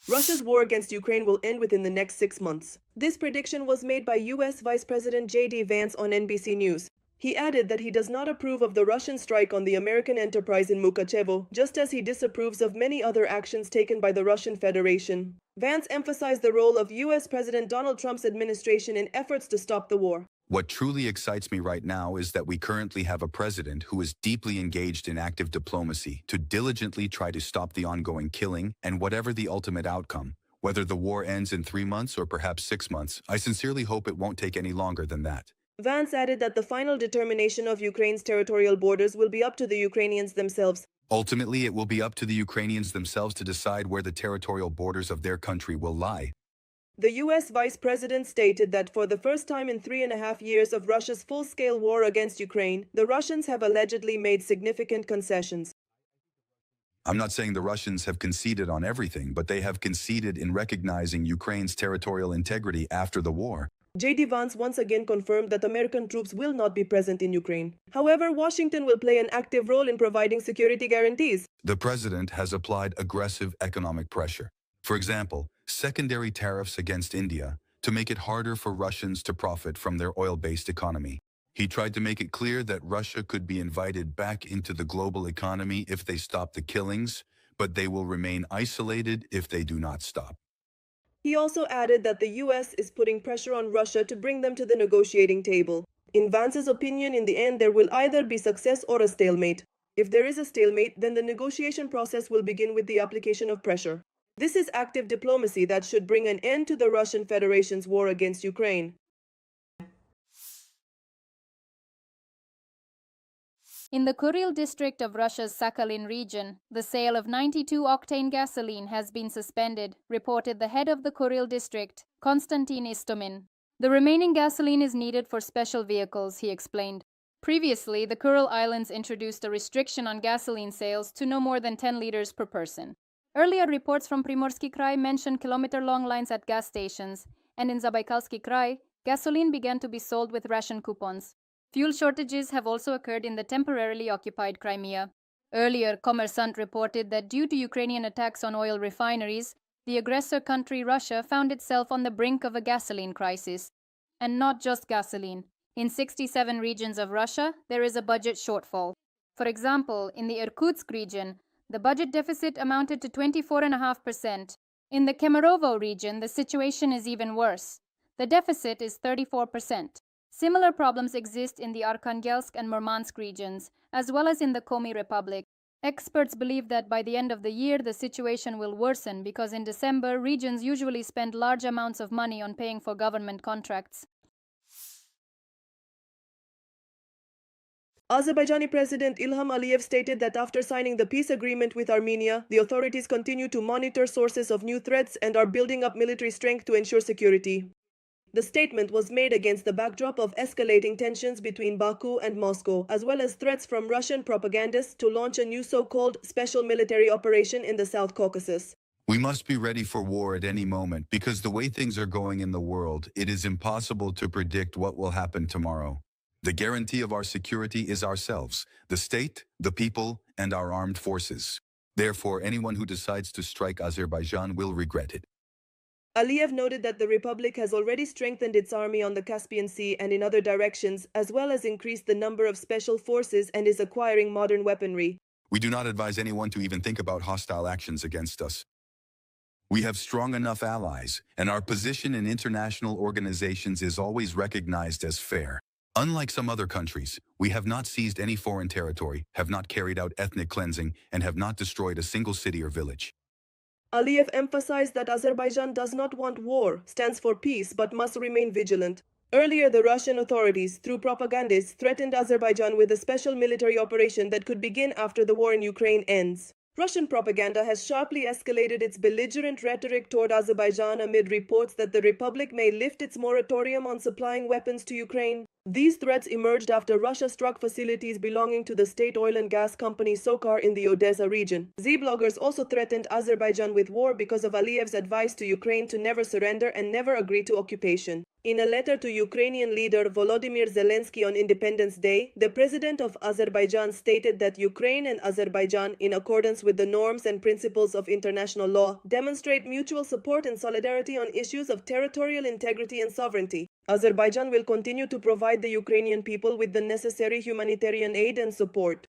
Russia's war against Ukraine will end within the next 6 months. This prediction was made by US Vice President JD Vance on NBC News. He added that he does not approve of the Russian strike on the American enterprise in Mukachevo, just as he disapproves of many other actions taken by the Russian Federation. Vance emphasized the role of US President Donald Trump's administration in efforts to stop the war. What truly excites me right now is that we currently have a president who is deeply engaged in active diplomacy to diligently try to stop the ongoing killing and whatever the ultimate outcome, whether the war ends in 3 months or perhaps 6 months, I sincerely hope it won't take any longer than that. Vance added that the final determination of Ukraine's territorial borders will be up to the Ukrainians themselves. Ultimately, it will be up to the Ukrainians themselves to decide where the territorial borders of their country will lie. The US Vice President stated that for the first time in 3.5 years of Russia's full-scale war against Ukraine, the Russians have allegedly made significant concessions. I'm not saying the Russians have conceded on everything, but they have conceded in recognizing Ukraine's territorial integrity after the war. JD Vance once again confirmed that American troops will not be present in Ukraine. However, Washington will play an active role in providing security guarantees. The president has applied aggressive economic pressure. For example, secondary tariffs against India to make it harder for Russians to profit from their oil-based economy. He tried to make it clear that Russia could be invited back into the global economy if they stop the killings, but they will remain isolated if they do not stop. He also added that the US is putting pressure on Russia to bring them to the negotiating table. In Vance's opinion, in the end, there will either be success or a stalemate. If there is a stalemate, then the negotiation process will begin with the application of pressure. This is active diplomacy that should bring an end to the Russian Federation's war against Ukraine. In the Kuril district of Russia's Sakhalin region, the sale of 92-octane gasoline has been suspended, reported the head of the Kuril district, Konstantin Istomin. The remaining gasoline is needed for special vehicles, he explained. Previously, the Kuril Islands introduced a restriction on gasoline sales to no more than 10 liters per person. Earlier reports from Primorsky Krai mentioned kilometer-long lines at gas stations, and in Zabaikalsky Krai, gasoline began to be sold with ration coupons. Fuel shortages have also occurred in the temporarily occupied Crimea. Earlier, Kommersant reported that due to Ukrainian attacks on oil refineries, the aggressor country Russia found itself on the brink of a gasoline crisis. And not just gasoline. In 67 regions of Russia, there is a budget shortfall. For example, in the Irkutsk region, the budget deficit amounted to 24.5%. In the Kemerovo region, the situation is even worse. The deficit is 34%. Similar problems exist in the Arkhangelsk and Murmansk regions, as well as in the Komi Republic. Experts believe that by the end of the year, the situation will worsen because in December, regions usually spend large amounts of money on paying for government contracts. Azerbaijani President Ilham Aliyev stated that after signing the peace agreement with Armenia, the authorities continue to monitor sources of new threats and are building up military strength to ensure security. The statement was made against the backdrop of escalating tensions between Baku and Moscow, as well as threats from Russian propagandists to launch a new so-called special military operation in the South Caucasus. We must be ready for war at any moment because the way things are going in the world, it is impossible to predict what will happen tomorrow. The guarantee of our security is ourselves, the state, the people, and our armed forces. Therefore, anyone who decides to strike Azerbaijan will regret it. Aliyev noted that the Republic has already strengthened its army on the Caspian Sea and in other directions, as well as increased the number of special forces and is acquiring modern weaponry. We do not advise anyone to even think about hostile actions against us. We have strong enough allies, and our position in international organizations is always recognized as fair. Unlike some other countries, we have not seized any foreign territory, have not carried out ethnic cleansing, and have not destroyed a single city or village. Aliyev emphasized that Azerbaijan does not want war, stands for peace, but must remain vigilant. Earlier, the Russian authorities, through propagandists, threatened Azerbaijan with a special military operation that could begin after the war in Ukraine ends. Russian propaganda has sharply escalated its belligerent rhetoric toward Azerbaijan amid reports that the Republic may lift its moratorium on supplying weapons to Ukraine. These threats emerged after Russia struck facilities belonging to the state oil and gas company Sokar in the Odessa region. Z-bloggers also threatened Azerbaijan with war because of Aliyev's advice to Ukraine to never surrender and never agree to occupation. In a letter to Ukrainian leader Volodymyr Zelenskyy on Independence Day, the president of Azerbaijan stated that Ukraine and Azerbaijan, in accordance with the norms and principles of international law, demonstrate mutual support and solidarity on issues of territorial integrity and sovereignty. Azerbaijan will continue to provide the Ukrainian people with the necessary humanitarian aid and support.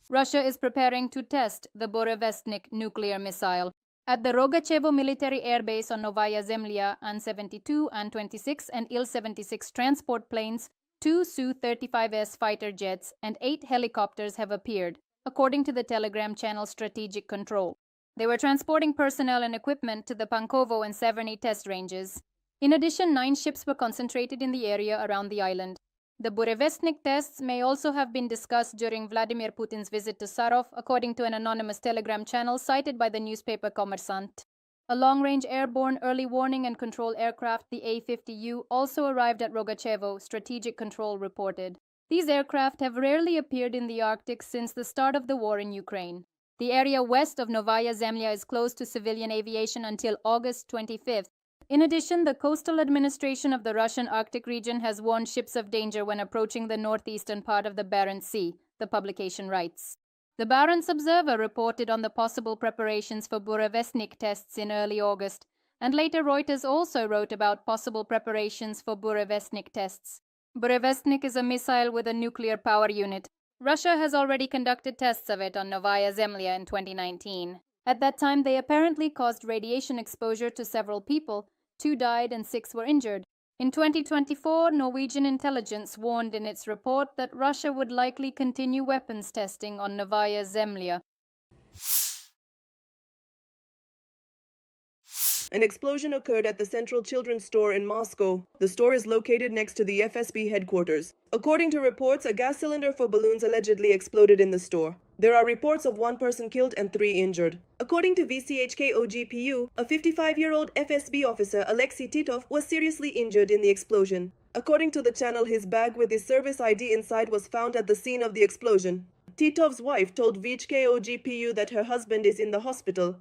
Russia is preparing to test the Burevestnik nuclear missile. At the Rogachevo military airbase on Novaya Zemlya, An-72, An-26 and Il-76 transport planes, 2 Su-35S fighter jets, and 8 helicopters have appeared, according to the Telegram channel Strategic Control. They were transporting personnel and equipment to the Pankovo and Severny test ranges. In addition, 9 ships were concentrated in the area around the island. The Burevestnik tests may also have been discussed during Vladimir Putin's visit to Sarov, according to an anonymous Telegram channel cited by the newspaper Kommersant. A long-range airborne early warning and control aircraft, the A-50U, also arrived at Rogachevo, Strategic Control reported. These aircraft have rarely appeared in the Arctic since the start of the war in Ukraine. The area west of Novaya Zemlya is closed to civilian aviation until August 25th. In addition, the Coastal Administration of the Russian Arctic region has warned ships of danger when approaching the northeastern part of the Barents Sea, the publication writes. The Barents Observer reported on the possible preparations for Burevestnik tests in early August, and later Reuters also wrote about possible preparations for Burevestnik tests. Burevestnik is a missile with a nuclear power unit. Russia has already conducted tests of it on Novaya Zemlya in 2019. At that time, they apparently caused radiation exposure to several people. 2 died and 6 were injured. In 2024, Norwegian intelligence warned in its report that Russia would likely continue weapons testing on Novaya Zemlya. An explosion occurred at the Central Children's Store in Moscow. The store is located next to the FSB headquarters. According to reports, a gas cylinder for balloons allegedly exploded in the store. There are reports of 1 person killed and 3 injured. According to VCHK-OGPU, a 55-year-old FSB officer, Alexei Titov, was seriously injured in the explosion. According to the channel, his bag with his service ID inside was found at the scene of the explosion. Titov's wife told VHK-OGPU that her husband is in the hospital.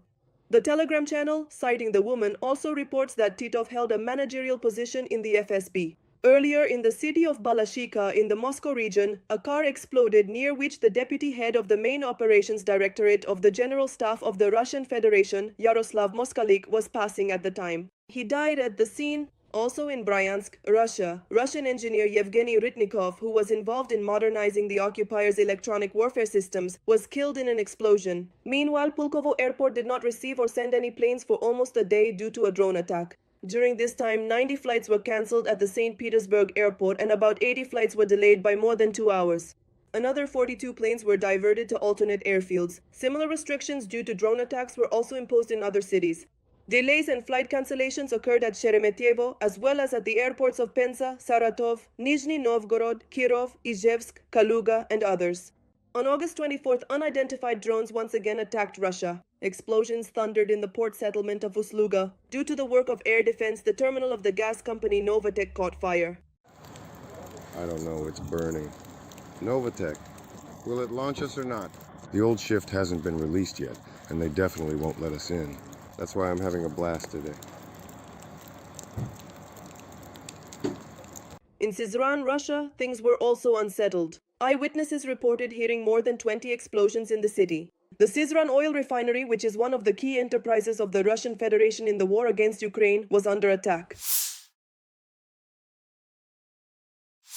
The Telegram channel, citing the woman, also reports that Titov held a managerial position in the FSB. Earlier, in the city of Balashika in the Moscow region, a car exploded near which the deputy head of the main operations directorate of the General Staff of the Russian Federation, Yaroslav Moskalik, was passing at the time. He died at the scene. Also in Bryansk, Russia, Russian engineer Yevgeny Rytnikov, who was involved in modernizing the occupiers' electronic warfare systems, was killed in an explosion. Meanwhile, Pulkovo airport did not receive or send any planes for almost a day due to a drone attack. During this time, 90 flights were cancelled at the St. Petersburg airport and about 80 flights were delayed by more than 2 hours. Another 42 planes were diverted to alternate airfields. Similar restrictions due to drone attacks were also imposed in other cities. Delays and flight cancellations occurred at Sheremetyevo, as well as at the airports of Penza, Saratov, Nizhny Novgorod, Kirov, Izhevsk, Kaluga, and others. On August 24th, unidentified drones once again attacked Russia. Explosions thundered in the port settlement of Usluga. Due to the work of air defense, the terminal of the gas company Novatek caught fire. I don't know, it's burning. Novatek, will it launch us or not? The old shift hasn't been released yet, and they definitely won't let us in. That's why I'm having a blast today. In Syzran, Russia, things were also unsettled. Eyewitnesses reported hearing more than 20 explosions in the city. The Syzran oil refinery, which is one of the key enterprises of the Russian Federation in the war against Ukraine, was under attack.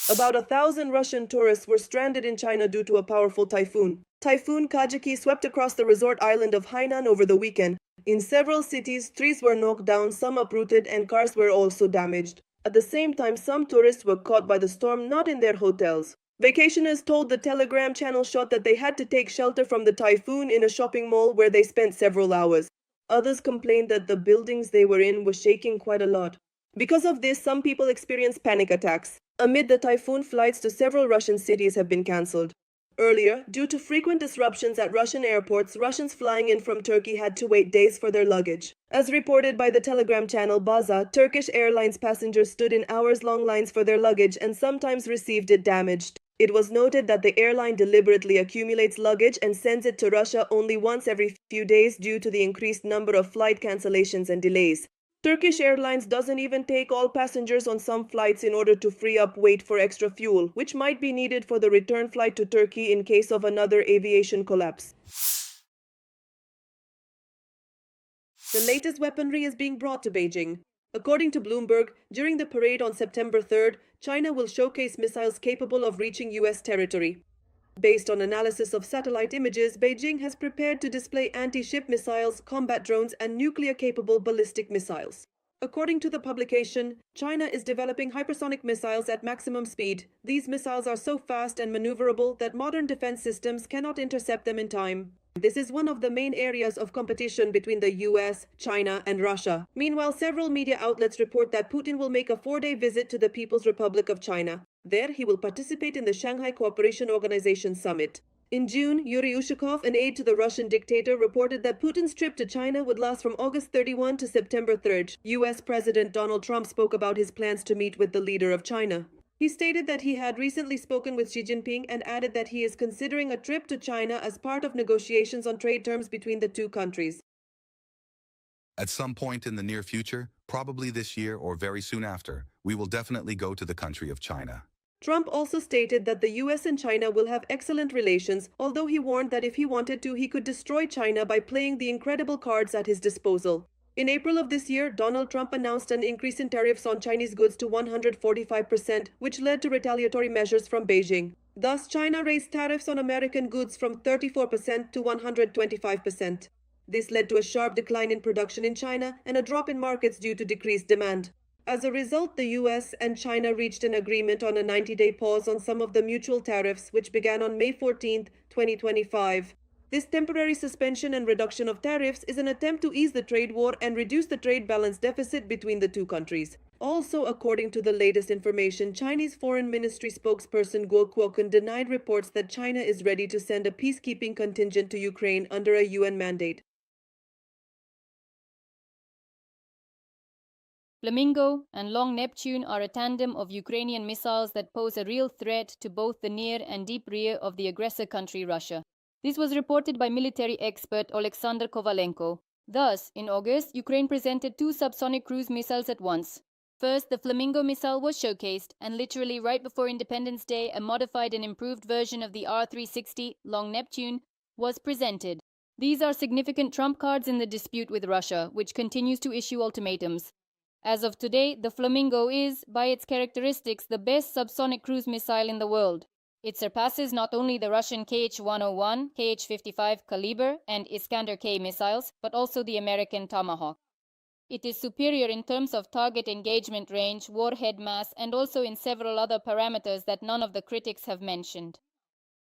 About 1,000 Russian tourists were stranded in China due to a powerful typhoon. Typhoon Kajiki swept across the resort island of Hainan over the weekend. In several cities, trees were knocked down, some uprooted, and cars were also damaged. At the same time, some tourists were caught by the storm not in their hotels. Vacationers told the Telegram channel Shot that they had to take shelter from the typhoon in a shopping mall where they spent several hours. Others complained that the buildings they were in were shaking quite a lot. Because of this, some people experienced panic attacks. Amid the typhoon, flights to several Russian cities have been cancelled. Earlier, due to frequent disruptions at Russian airports, Russians flying in from Turkey had to wait days for their luggage. As reported by the Telegram channel Baza, Turkish Airlines passengers stood in hours-long lines for their luggage and sometimes received it damaged. It was noted that the airline deliberately accumulates luggage and sends it to Russia only once every few days due to the increased number of flight cancellations and delays. Turkish Airlines doesn't even take all passengers on some flights in order to free up weight for extra fuel, which might be needed for the return flight to Turkey in case of another aviation collapse. The latest weaponry is being brought to Beijing. According to Bloomberg, during the parade on September 3rd, China will showcase missiles capable of reaching US territory. Based on analysis of satellite images, Beijing has prepared to display anti-ship missiles, combat drones, and nuclear-capable ballistic missiles. According to the publication, China is developing hypersonic missiles at maximum speed. These missiles are so fast and maneuverable that modern defense systems cannot intercept them in time. This is one of the main areas of competition between the US, China, and Russia. Meanwhile, several media outlets report that Putin will make a 4-day visit to the People's Republic of China. There, he will participate in the Shanghai Cooperation Organization summit. In June, Yuri Ushakov, an aide to the Russian dictator, reported that Putin's trip to China would last from August 31 to September 3rd. US President Donald Trump spoke about his plans to meet with the leader of China. He stated that he had recently spoken with Xi Jinping and added that he is considering a trip to China as part of negotiations on trade terms between the two countries. At some point in the near future, probably this year or very soon after, we will definitely go to the country of China. Trump also stated that the US and China will have excellent relations, although he warned that if he wanted to, he could destroy China by playing the incredible cards at his disposal. In April of this year, Donald Trump announced an increase in tariffs on Chinese goods to 145%, which led to retaliatory measures from Beijing. Thus, China raised tariffs on American goods from 34% to 125%. This led to a sharp decline in production in China and a drop in markets due to decreased demand. As a result, the US and China reached an agreement on a 90-day pause on some of the mutual tariffs, which began on May 14, 2025. This temporary suspension and reduction of tariffs is an attempt to ease the trade war and reduce the trade balance deficit between the two countries. Also, according to the latest information, Chinese Foreign Ministry spokesperson Guo Kuokun denied reports that China is ready to send a peacekeeping contingent to Ukraine under a UN mandate. Flamingo and Long Neptune are a tandem of Ukrainian missiles that pose a real threat to both the near and deep rear of the aggressor country Russia. This was reported by military expert Alexander Kovalenko. Thus, in August, Ukraine presented 2 subsonic cruise missiles at once. First, the Flamingo missile was showcased, and literally right before Independence Day, a modified and improved version of the R-360 Long Neptune was presented. These are significant trump cards in the dispute with Russia, which continues to issue ultimatums. As of today, the Flamingo is, by its characteristics, the best subsonic cruise missile in the world. It surpasses not only the Russian Kh-101, Kh-55 Kaliber, and Iskander-K missiles, but also the American Tomahawk. It is superior in terms of target engagement range, warhead mass, and also in several other parameters that none of the critics have mentioned.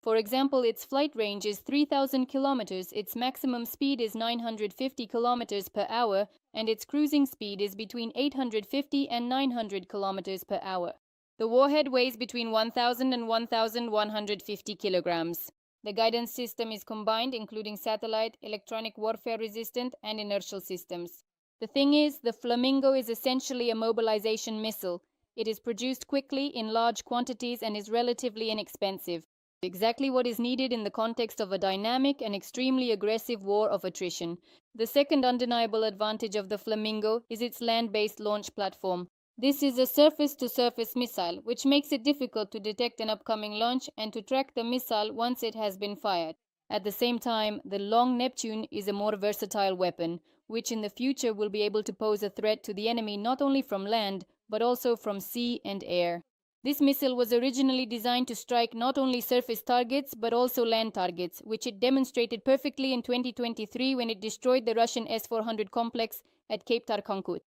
For example, its flight range is 3,000 kilometers, its maximum speed is 950 kilometers per hour, and its cruising speed is between 850 and 900 kilometers per hour. The warhead weighs between 1,000 and 1,150 kilograms. The guidance system is combined, including satellite, electronic warfare resistant, and inertial systems. The thing is, the Flamingo is essentially a mobilization missile. It is produced quickly in large quantities and is relatively inexpensive. Exactly what is needed in the context of a dynamic and extremely aggressive war of attrition. The second undeniable advantage of the Flamingo is its land-based launch platform. This is a surface-to-surface missile, which makes it difficult to detect an upcoming launch and to track the missile once it has been fired. At the same time, the Long Neptune is a more versatile weapon, which in the future will be able to pose a threat to the enemy not only from land, but also from sea and air. This missile was originally designed to strike not only surface targets, but also land targets, which it demonstrated perfectly in 2023 when it destroyed the Russian S-400 complex at Cape Tarkankut.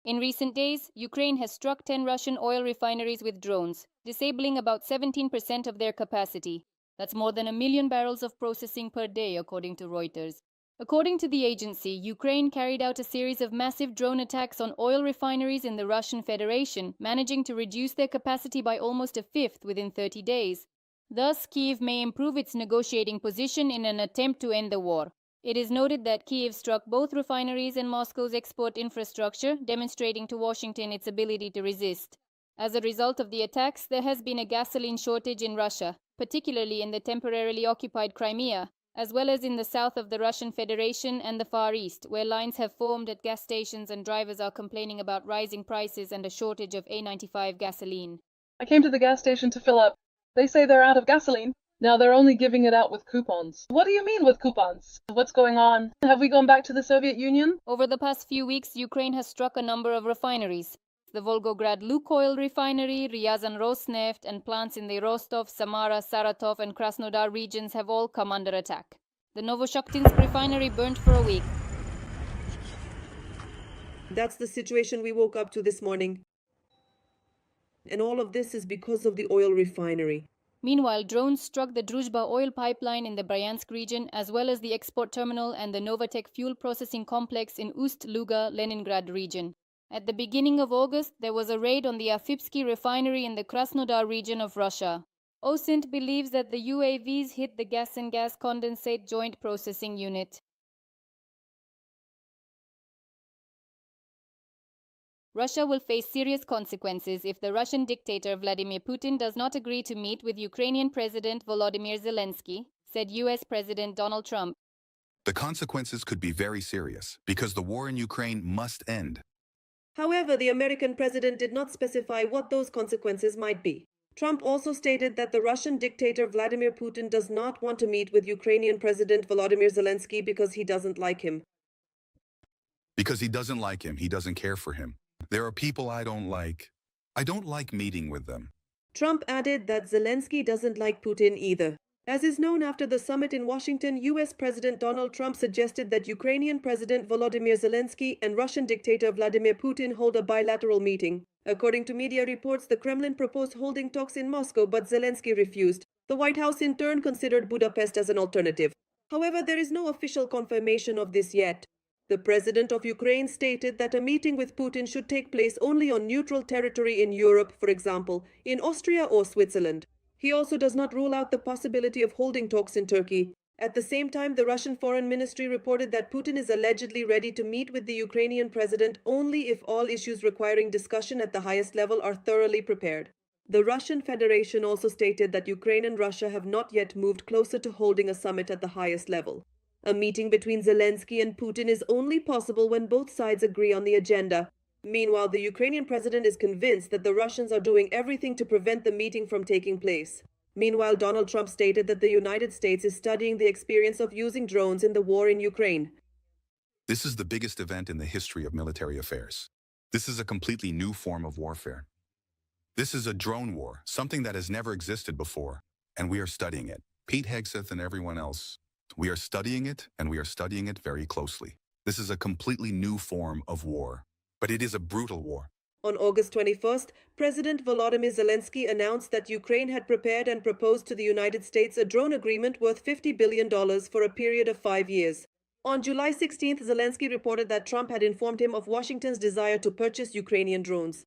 In recent days, Ukraine has struck 10 Russian oil refineries with drones, disabling about 17% of their capacity. That's more than 1 million barrels of processing per day, according to Reuters. According to the agency, Ukraine carried out a series of massive drone attacks on oil refineries in the Russian Federation, managing to reduce their capacity by almost a fifth within 30 days. Thus, Kyiv may improve its negotiating position in an attempt to end the war. It is noted that Kyiv struck both refineries and Moscow's export infrastructure, demonstrating to Washington its ability to resist. As a result of the attacks, there has been a gasoline shortage in Russia, particularly in the temporarily occupied Crimea, as well as in the south of the Russian Federation and the Far East, where lines have formed at gas stations and drivers are complaining about rising prices and a shortage of A95 gasoline. I came to the gas station to fill up. They say they're out of gasoline. Now they're only giving it out with coupons. What do you mean with coupons? What's going on? Have we gone back to the Soviet Union? Over the past few weeks, Ukraine has struck a number of refineries. The Volgograd Lukoil refinery, Ryazan Rosneft, and plants in the Rostov, Samara, Saratov, and Krasnodar regions have all come under attack. The Novoshakhtinsk refinery burnt for a week. That's the situation we woke up to this morning. And all of this is because of the oil refinery. Meanwhile, drones struck the Druzhba oil pipeline in the Bryansk region, as well as the export terminal and the Novatek fuel processing complex in Ust-Luga, Leningrad region. At the beginning of August, there was a raid on the Afipsky refinery in the Krasnodar region of Russia. OSINT believes that the UAVs hit the gas and gas condensate joint processing unit. Russia will face serious consequences if the Russian dictator Vladimir Putin does not agree to meet with Ukrainian President Volodymyr Zelenskyy, said US President Donald Trump. The consequences could be very serious because the war in Ukraine must end. However, the American president did not specify what those consequences might be. Trump also stated that the Russian dictator Vladimir Putin does not want to meet with Ukrainian President Volodymyr Zelenskyy because he doesn't like him. Because he doesn't like him, he doesn't care for him. There are people I don't like. I don't like meeting with them. Trump added that Zelenskyy doesn't like Putin either. As is known, after the summit in Washington, US President Donald Trump suggested that Ukrainian President Volodymyr Zelenskyy and Russian dictator Vladimir Putin hold a bilateral meeting. According to media reports, the Kremlin proposed holding talks in Moscow, but Zelenskyy refused. The White House in turn considered Budapest as an alternative. However, there is no official confirmation of this yet. The president of Ukraine stated that a meeting with Putin should take place only on neutral territory in Europe, for example, in Austria or Switzerland. He also does not rule out the possibility of holding talks in Turkey. At the same time, the Russian Foreign Ministry reported that Putin is allegedly ready to meet with the Ukrainian president only if all issues requiring discussion at the highest level are thoroughly prepared. The Russian Federation also stated that Ukraine and Russia have not yet moved closer to holding a summit at the highest level. A meeting between Zelenskyy and Putin is only possible when both sides agree on the agenda. Meanwhile, the Ukrainian president is convinced that the Russians are doing everything to prevent the meeting from taking place. Meanwhile, Donald Trump stated that the United States is studying the experience of using drones in the war in Ukraine. This is the biggest event in the history of military affairs. This is a completely new form of warfare. This is a drone war, something that has never existed before, and we are studying it. Pete Hegseth and everyone else. We are studying it, and we are studying it very closely. This is a completely new form of war, but it is a brutal war. On August 21st, President Volodymyr Zelenskyy announced that Ukraine had prepared and proposed to the United States a drone agreement worth $50 billion for a period of 5 years. On July 16th, Zelenskyy reported that Trump had informed him of Washington's desire to purchase Ukrainian drones.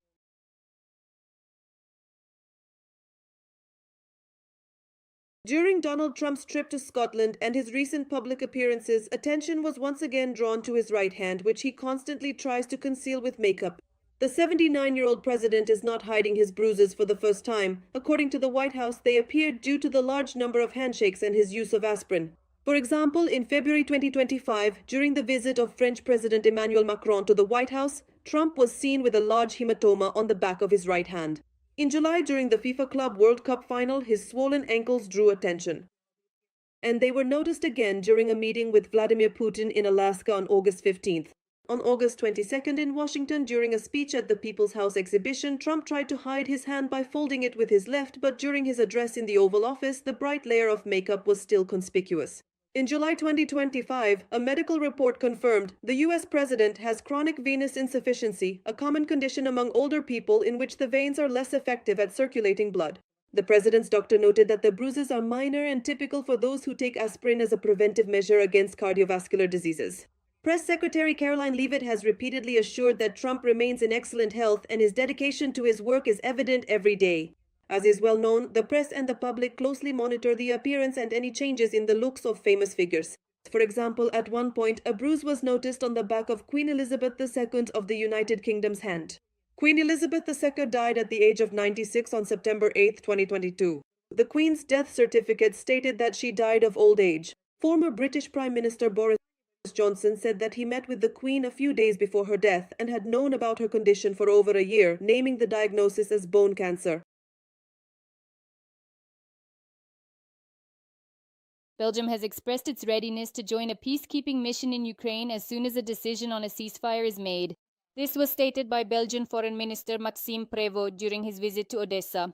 During Donald Trump's trip to Scotland and his recent public appearances, attention was once again drawn to his right hand, which he constantly tries to conceal with makeup. The 79-year-old president is not hiding his bruises for the first time. According to the White House, they appeared due to the large number of handshakes and his use of aspirin. For example, in February 2025, during the visit of French President Emmanuel Macron to the White House, Trump was seen with a large hematoma on the back of his right hand. In July, during the FIFA Club World Cup final, his swollen ankles drew attention. And they were noticed again during a meeting with Vladimir Putin in Alaska on August 15th. On August 22nd in Washington, during a speech at the People's House exhibition, Trump tried to hide his hand by folding it with his left, but during his address in the Oval Office, the bright layer of makeup was still conspicuous. In July 2025, a medical report confirmed the US president has chronic venous insufficiency, a common condition among older people in which the veins are less effective at circulating blood. The president's doctor noted that the bruises are minor and typical for those who take aspirin as a preventive measure against cardiovascular diseases. Press Secretary Caroline Leavitt has repeatedly assured that Trump remains in excellent health and his dedication to his work is evident every day. As is well known, the press and the public closely monitor the appearance and any changes in the looks of famous figures. For example, at one point, a bruise was noticed on the back of Queen Elizabeth II of the United Kingdom's hand. Queen Elizabeth II died at the age of 96 on September 8, 2022. The Queen's death certificate stated that she died of old age. Former British Prime Minister Boris Johnson said that he met with the Queen a few days before her death and had known about her condition for over a year, naming the diagnosis as bone cancer. Belgium has expressed its readiness to join a peacekeeping mission in Ukraine as soon as a decision on a ceasefire is made. This was stated by Belgian Foreign Minister Maxime Prévost during his visit to Odessa.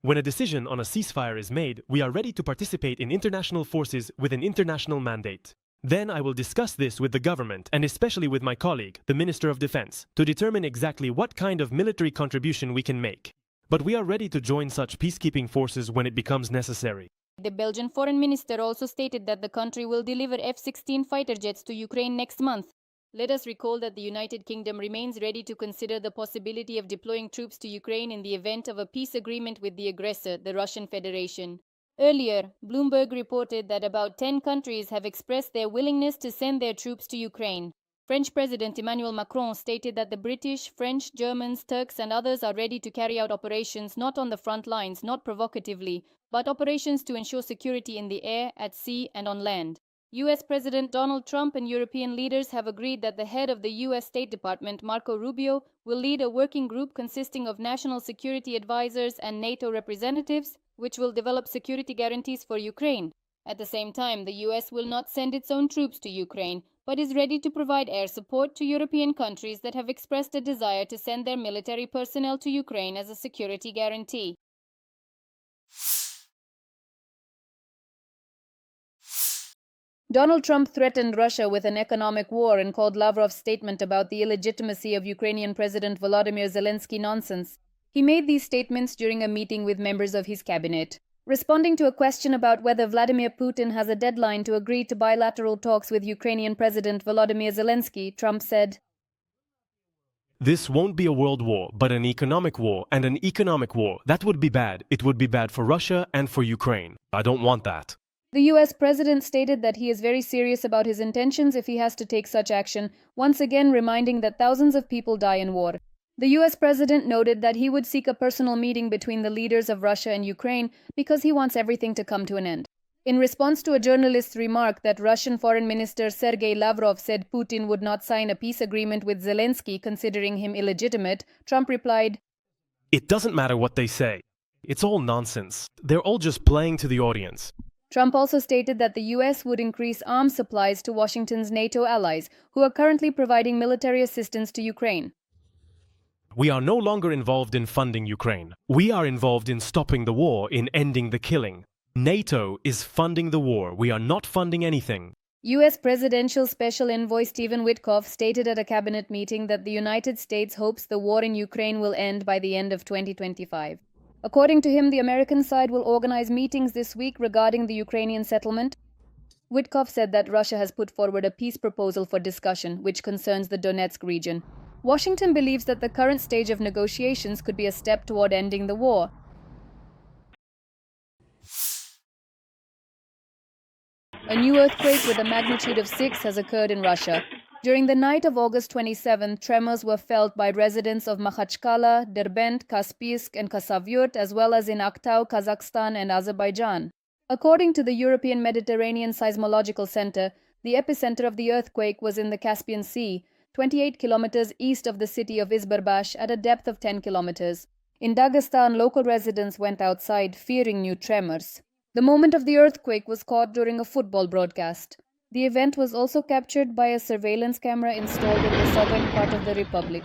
When a decision on a ceasefire is made, we are ready to participate in international forces with an international mandate. Then I will discuss this with the government and especially with my colleague, the Minister of Defense, to determine exactly what kind of military contribution we can make. But we are ready to join such peacekeeping forces when it becomes necessary. The Belgian foreign minister also stated that the country will deliver F-16 fighter jets to Ukraine next month. Let us recall that the United Kingdom remains ready to consider the possibility of deploying troops to Ukraine in the event of a peace agreement with the aggressor, the Russian Federation. Earlier, Bloomberg reported that about 10 countries have expressed their willingness to send their troops to Ukraine. French President Emmanuel Macron stated that the British, French, Germans, Turks and others are ready to carry out operations not on the front lines, not provocatively, but operations to ensure security in the air, at sea and on land. US President Donald Trump and European leaders have agreed that the head of the US State Department, Marco Rubio, will lead a working group consisting of national security advisors and NATO representatives, which will develop security guarantees for Ukraine. At the same time, the US will not send its own troops to Ukraine, but is ready to provide air support to European countries that have expressed a desire to send their military personnel to Ukraine as a security guarantee. Donald Trump threatened Russia with an economic war and called Lavrov's statement about the illegitimacy of Ukrainian President Volodymyr Zelenskyy nonsense. He made these statements during a meeting with members of his cabinet. Responding to a question about whether Vladimir Putin has a deadline to agree to bilateral talks with Ukrainian President Volodymyr Zelenskyy, Trump said, "This won't be a world war, but an economic war, and an economic war, that would be bad. It would be bad for Russia and for Ukraine. I don't want that." The US president stated that he is very serious about his intentions if he has to take such action, once again reminding that thousands of people die in war. The US president noted that he would seek a personal meeting between the leaders of Russia and Ukraine because he wants everything to come to an end. In response to a journalist's remark that Russian Foreign Minister Sergei Lavrov said Putin would not sign a peace agreement with Zelenskyy considering him illegitimate, Trump replied, "It doesn't matter what they say. It's all nonsense. They're all just playing to the audience." Trump also stated that the US would increase arms supplies to Washington's NATO allies, who are currently providing military assistance to Ukraine. "We are no longer involved in funding Ukraine. We are involved in stopping the war, in ending the killing. NATO is funding the war. We are not funding anything." US Presidential Special Envoy Stephen Witkoff stated at a cabinet meeting that the United States hopes the war in Ukraine will end by the end of 2025. According to him, the American side will organize meetings this week regarding the Ukrainian settlement. Witkoff said that Russia has put forward a peace proposal for discussion, which concerns the Donetsk region. Washington believes that the current stage of negotiations could be a step toward ending the war. A new earthquake with a magnitude of 6 has occurred in Russia. During the night of August 27, tremors were felt by residents of Makhachkala, Derbent, Kaspisk, and Khasavyurt, as well as in Aktau, Kazakhstan, and Azerbaijan. According to the European Mediterranean Seismological Center, the epicenter of the earthquake was in the Caspian Sea, 28 kilometers east of the city of Izberbash at a depth of 10 kilometers. In Dagestan, local residents went outside, fearing new tremors. The moment of the earthquake was caught during a football broadcast. The event was also captured by a surveillance camera installed in the southern part of the republic.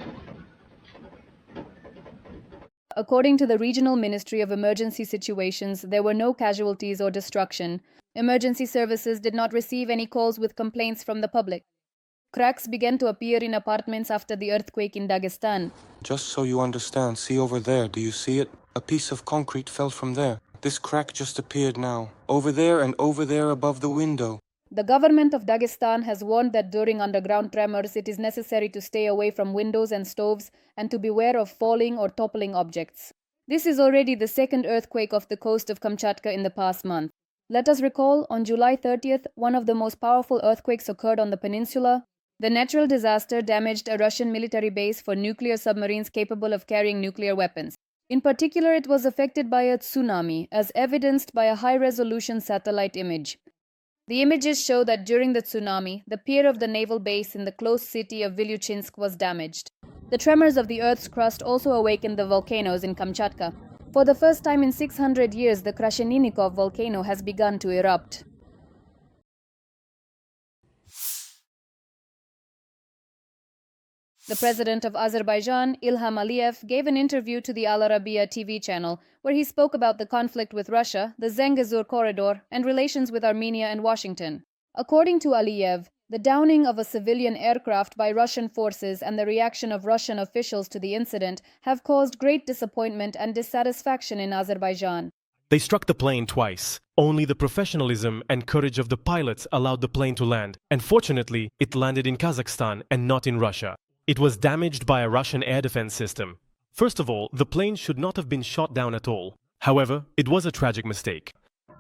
According to the Regional Ministry of Emergency Situations, there were no casualties or destruction. Emergency services did not receive any calls with complaints from the public. Cracks began to appear in apartments after the earthquake in Dagestan. Just so you understand, see over there, do you see it? A piece of concrete fell from there. This crack just appeared now. Over there and over there above the window. The government of Dagestan has warned that during underground tremors it is necessary to stay away from windows and stoves and to beware of falling or toppling objects. This is already the second earthquake off the coast of Kamchatka in the past month. Let us recall, on July 30th, one of the most powerful earthquakes occurred on the peninsula. The natural disaster damaged a Russian military base for nuclear submarines capable of carrying nuclear weapons. In particular, it was affected by a tsunami, as evidenced by a high-resolution satellite image. The images show that during the tsunami, the pier of the naval base in the closed city of Vilyuchinsk was damaged. The tremors of the Earth's crust also awakened the volcanoes in Kamchatka. For the first time in 600 years, the Krasheninnikov volcano has begun to erupt. The president of Azerbaijan, Ilham Aliyev, gave an interview to the Al Arabiya TV channel where he spoke about the conflict with Russia, the Zangezur corridor, and relations with Armenia and Washington. According to Aliyev, the downing of a civilian aircraft by Russian forces and the reaction of Russian officials to the incident have caused great disappointment and dissatisfaction in Azerbaijan. They struck the plane twice. Only the professionalism and courage of the pilots allowed the plane to land, and fortunately, it landed in Kazakhstan and not in Russia. It was damaged by a Russian air defense system. First of all, the plane should not have been shot down at all. However, it was a tragic mistake.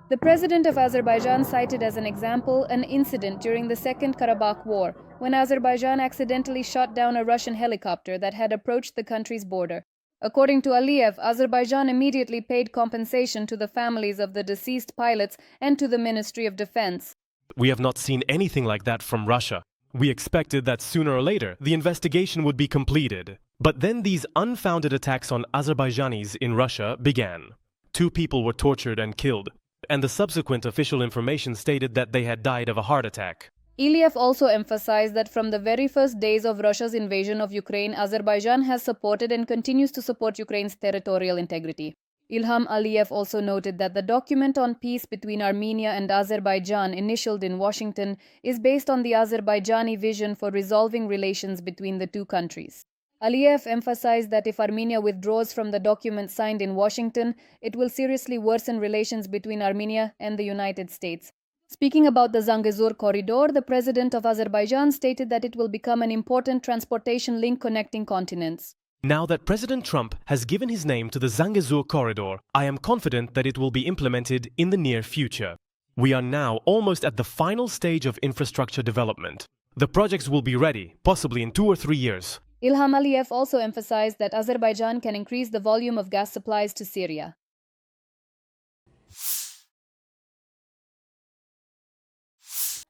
The president of Azerbaijan cited as an example an incident during the Second Karabakh War, when Azerbaijan accidentally shot down a Russian helicopter that had approached the country's border. According to Aliyev, Azerbaijan immediately paid compensation to the families of the deceased pilots and to the Ministry of Defense. We have not seen anything like that from Russia. We expected that sooner or later the investigation would be completed. But then these unfounded attacks on Azerbaijanis in Russia began. 2 people were tortured and killed, and the subsequent official information stated that they had died of a heart attack. Aliyev also emphasized that from the very first days of Russia's invasion of Ukraine, Azerbaijan has supported and continues to support Ukraine's territorial integrity. Ilham Aliyev also noted that the document on peace between Armenia and Azerbaijan initialed in Washington is based on the Azerbaijani vision for resolving relations between the two countries. Aliyev emphasized that if Armenia withdraws from the document signed in Washington, it will seriously worsen relations between Armenia and the United States. Speaking about the Zangezur corridor, the president of Azerbaijan stated that it will become an important transportation link connecting continents. Now that President Trump has given his name to the Zangezur corridor, I am confident that it will be implemented in the near future. We are now almost at the final stage of infrastructure development. The projects will be ready, possibly in 2 or 3 years. Ilham Aliyev also emphasized that Azerbaijan can increase the volume of gas supplies to Syria.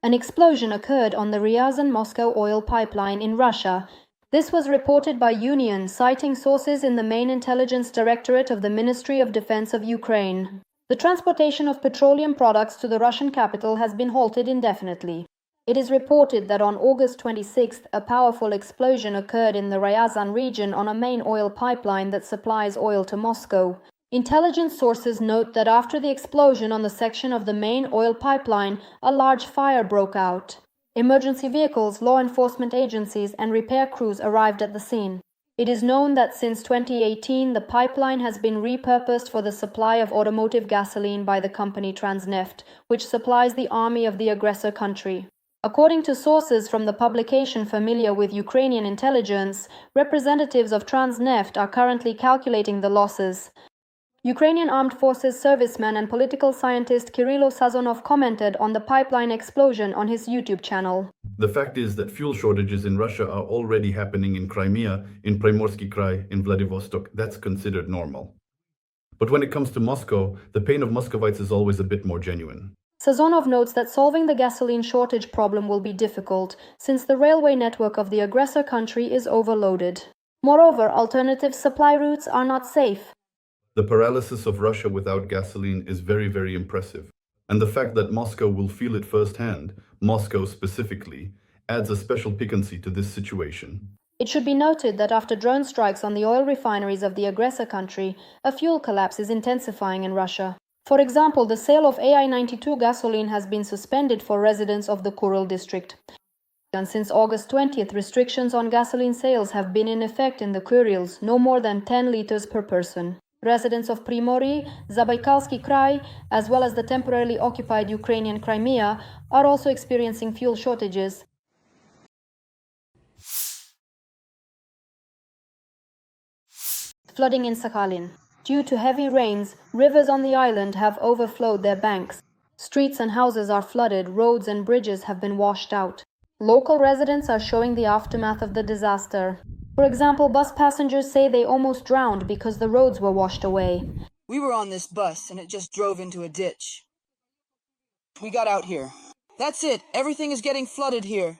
An explosion occurred on the Ryazan-Moscow oil pipeline in Russia. This was reported by Union, citing sources in the main intelligence directorate of the Ministry of Defense of Ukraine. The transportation of petroleum products to the Russian capital has been halted indefinitely. It is reported that on August 26th, a powerful explosion occurred in the Ryazan region on a main oil pipeline that supplies oil to Moscow. Intelligence sources note that after the explosion on the section of the main oil pipeline, a large fire broke out. Emergency vehicles, law enforcement agencies, and repair crews arrived at the scene. It is known that since 2018, the pipeline has been repurposed for the supply of automotive gasoline by the company Transneft, which supplies the army of the aggressor country. According to sources from the publication familiar with Ukrainian intelligence, representatives of Transneft are currently calculating the losses. Ukrainian Armed Forces serviceman and political scientist Kirilo Sazonov commented on the pipeline explosion on his YouTube channel. The fact is that fuel shortages in Russia are already happening in Crimea, in Primorsky Krai, in Vladivostok. That's considered normal. But when it comes to Moscow, the pain of Muscovites is always a bit more genuine. Sazonov notes that solving the gasoline shortage problem will be difficult, since the railway network of the aggressor country is overloaded. Moreover, alternative supply routes are not safe. The paralysis of Russia without gasoline is very, very impressive. And the fact that Moscow will feel it firsthand, Moscow specifically, adds a special piquancy to this situation. It should be noted that after drone strikes on the oil refineries of the aggressor country, a fuel collapse is intensifying in Russia. For example, the sale of AI-92 gasoline has been suspended for residents of the Kuril district. And since August 20th, restrictions on gasoline sales have been in effect in the Kurils, no more than 10 liters per person. Residents of Primory, Zabaikalsky Krai, as well as the temporarily occupied Ukrainian Crimea, are also experiencing fuel shortages. Flooding in Sakhalin. Due to heavy rains, rivers on the island have overflowed their banks. Streets and houses are flooded, roads and bridges have been washed out. Local residents are showing the aftermath of the disaster. For example, bus passengers say they almost drowned because the roads were washed away. We were on this bus and it just drove into a ditch. We got out here. That's it. Everything is getting flooded here.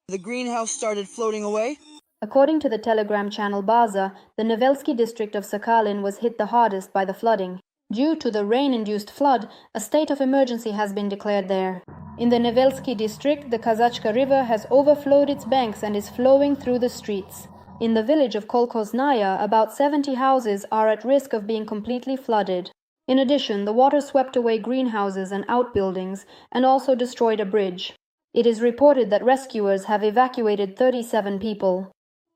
The greenhouse started floating away. According to the Telegram channel Baza, the Nevelsky district of Sakhalin was hit the hardest by the flooding. Due to the rain-induced flood, a state of emergency has been declared there. In the Nevelsky district, the Kazachka River has overflowed its banks and is flowing through the streets. In the village of Kolkoznaya, about 70 houses are at risk of being completely flooded. In addition, the water swept away greenhouses and outbuildings and also destroyed a bridge. It is reported that rescuers have evacuated 37 people.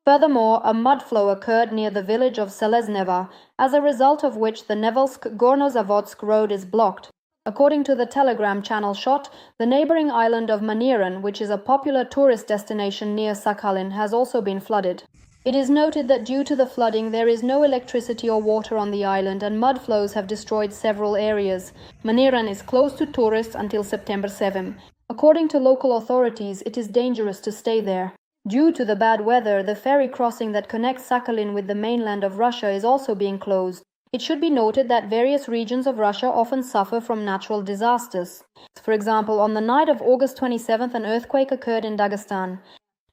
Furthermore, a mud flow occurred near the village of Selezneva, as a result of which the Nevelsk-Gornozavodsk road is blocked. According to the Telegram channel Shot, the neighboring island of Maniran, which is a popular tourist destination near Sakhalin, has also been flooded. It is noted that due to the flooding, there is no electricity or water on the island and mud flows have destroyed several areas. Maniran is closed to tourists until September 7. According to local authorities, it is dangerous to stay there. Due to the bad weather, the ferry crossing that connects Sakhalin with the mainland of Russia is also being closed. It should be noted that various regions of Russia often suffer from natural disasters. For example, on the night of August 27th, an earthquake occurred in Dagestan.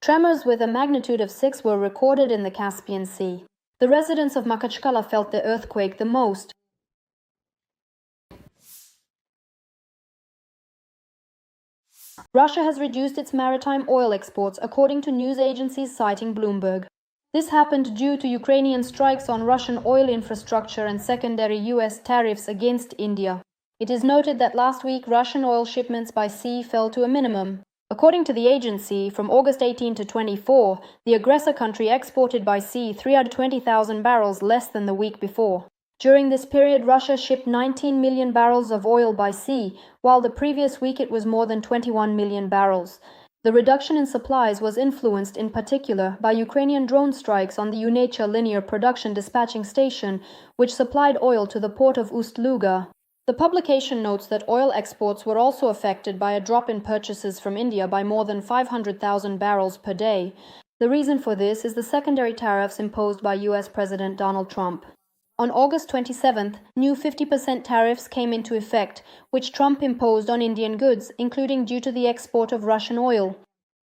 Tremors with a magnitude of 6 were recorded in the Caspian Sea. The residents of Makhachkala felt the earthquake the most. Russia has reduced its maritime oil exports, according to news agencies citing Bloomberg. This happened due to Ukrainian strikes on Russian oil infrastructure and secondary US tariffs against India. It is noted that last week Russian oil shipments by sea fell to a minimum. According to the agency, from August 18 to 24, the aggressor country exported by sea 320,000 barrels less than the week before. During this period, Russia shipped 19 million barrels of oil by sea, while the previous week it was more than 21 million barrels. The reduction in supplies was influenced in particular by Ukrainian drone strikes on the Unecha linear production dispatching station, which supplied oil to the port of Ust-Luga. The publication notes that oil exports were also affected by a drop in purchases from India by more than 500,000 barrels per day. The reason for this is the secondary tariffs imposed by US President Donald Trump. On August 27th, new 50% tariffs came into effect, which Trump imposed on Indian goods, including due to the export of Russian oil.